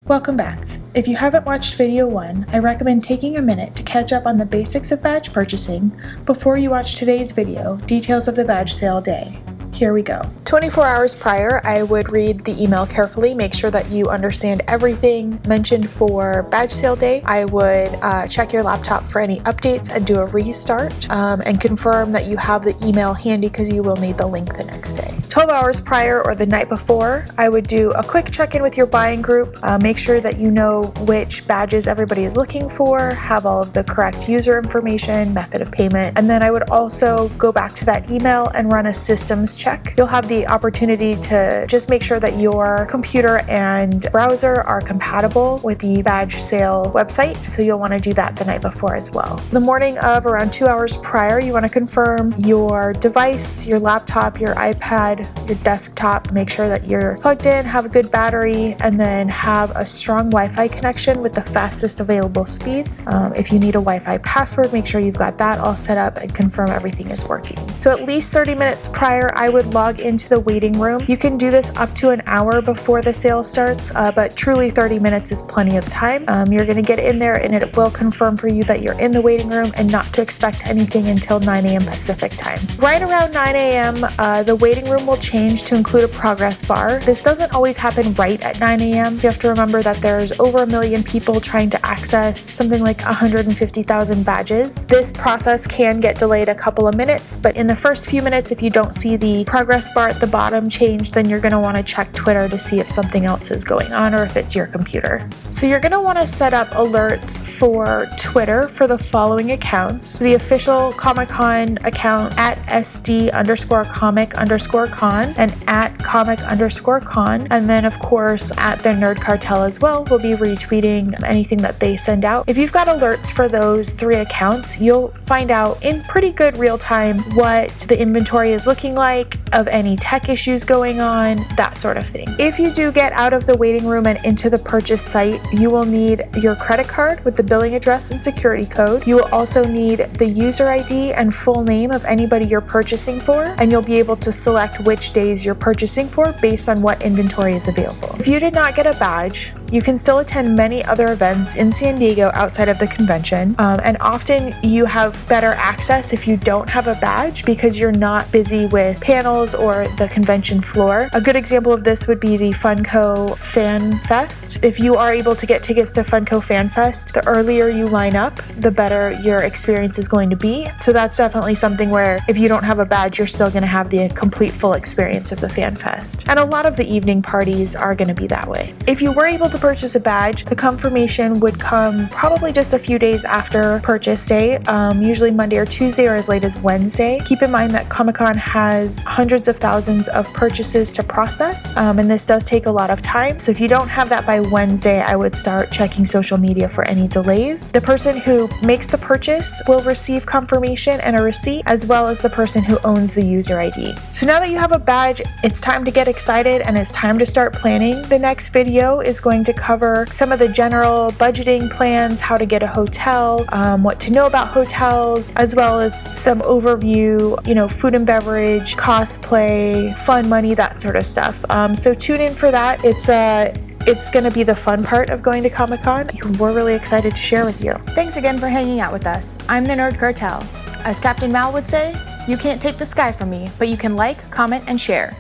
Welcome back. If you haven't watched video 1, I recommend taking a minute to catch up on the basics of badge purchasing before you watch today's video, Details of the Badge Sale Day. Here we go. 24 hours prior, I would read the email carefully, make sure that you understand everything mentioned for badge sale day. I would check your laptop for any updates and do a restart and confirm that you have the email handy because you will need the link the next day. 12 hours prior or the night before, I would do a quick check-in with your buying group, make sure that you know which badges everybody is looking for, have all of the correct user information, method of payment, and then I would also go back to that email and run a systems check. You'll have the opportunity to just make sure that your computer and browser are compatible with the badge sale website, so you'll want to do that the night before as well. The morning of, around 2 hours prior, you want to confirm your device, your laptop, your iPad, your desktop, make sure that you're plugged in, have a good battery, and then have a strong Wi-Fi connection with the fastest available speeds. If you need a Wi-Fi password, make sure you've got that all set up and confirm everything is working. So at least 30 minutes prior, I would log into the waiting room. You can do this up to an hour before the sale starts, but truly 30 minutes is plenty of time. You're going to get in there and it will confirm for you that you're in the waiting room and not to expect anything until 9 a.m. Pacific time. Right around 9 a.m., the waiting room will change to include a progress bar. This doesn't always happen right at 9 a.m. You have to remember that there's over 1 million people trying to access something like 150,000 badges. This process can get delayed a couple of minutes, but in the first few minutes, if you don't see the progress bar at the bottom change, then you're going to want to check Twitter to see if something else is going on or if it's your computer. So you're going to want to set up alerts for Twitter for the following accounts: the official Comic-Con account at SD_comic_con and at comic_con, and then of course at the Nerd Cartel as well. We'll be retweeting anything that they send out. If you've got alerts for those 3 accounts, you'll find out in pretty good real time what the inventory is looking like, of any tech issues going on, that sort of thing. If you do get out of the waiting room and into the purchase site, you will need your credit card with the billing address and security code. You will also need the user ID and full name of anybody you're purchasing for, and you'll be able to select which days you're purchasing for based on what inventory is available. If you did not get a badge, you can still attend many other events in San Diego outside of the convention, and often you have better access if you don't have a badge because you're not busy with panels or the convention floor. A good example of this would be the Funko Fan Fest. If you are able to get tickets to Funko Fan Fest, the earlier you line up, the better your experience is going to be. So that's definitely something where if you don't have a badge, you're still going to have the complete full experience of the Fan Fest. And a lot of the evening parties are going to be that way. If you were able to purchase a badge, the confirmation would come probably just a few days after purchase day, usually Monday or Tuesday or as late as Wednesday. Keep in mind that Comic-Con has hundreds of thousands of purchases to process, and this does take a lot of time. So if you don't have that by Wednesday, I would start checking social media for any delays. The person who makes the purchase will receive confirmation and a receipt, as well as the person who owns the user ID. So now that you have a badge, it's time to get excited and it's time to start planning. The next video is going to cover some of the general budgeting plans, how to get a hotel, what to know about hotels, as well as some overview, food and beverage, cosplay, fun money, that sort of stuff. So tune in for that. It's going to be the fun part of going to Comic-Con. We're really excited to share with you. Thanks again for hanging out with us. I'm the Nerd Cartel. As Captain Mal would say, you can't take the sky from me, but you can like, comment, and share.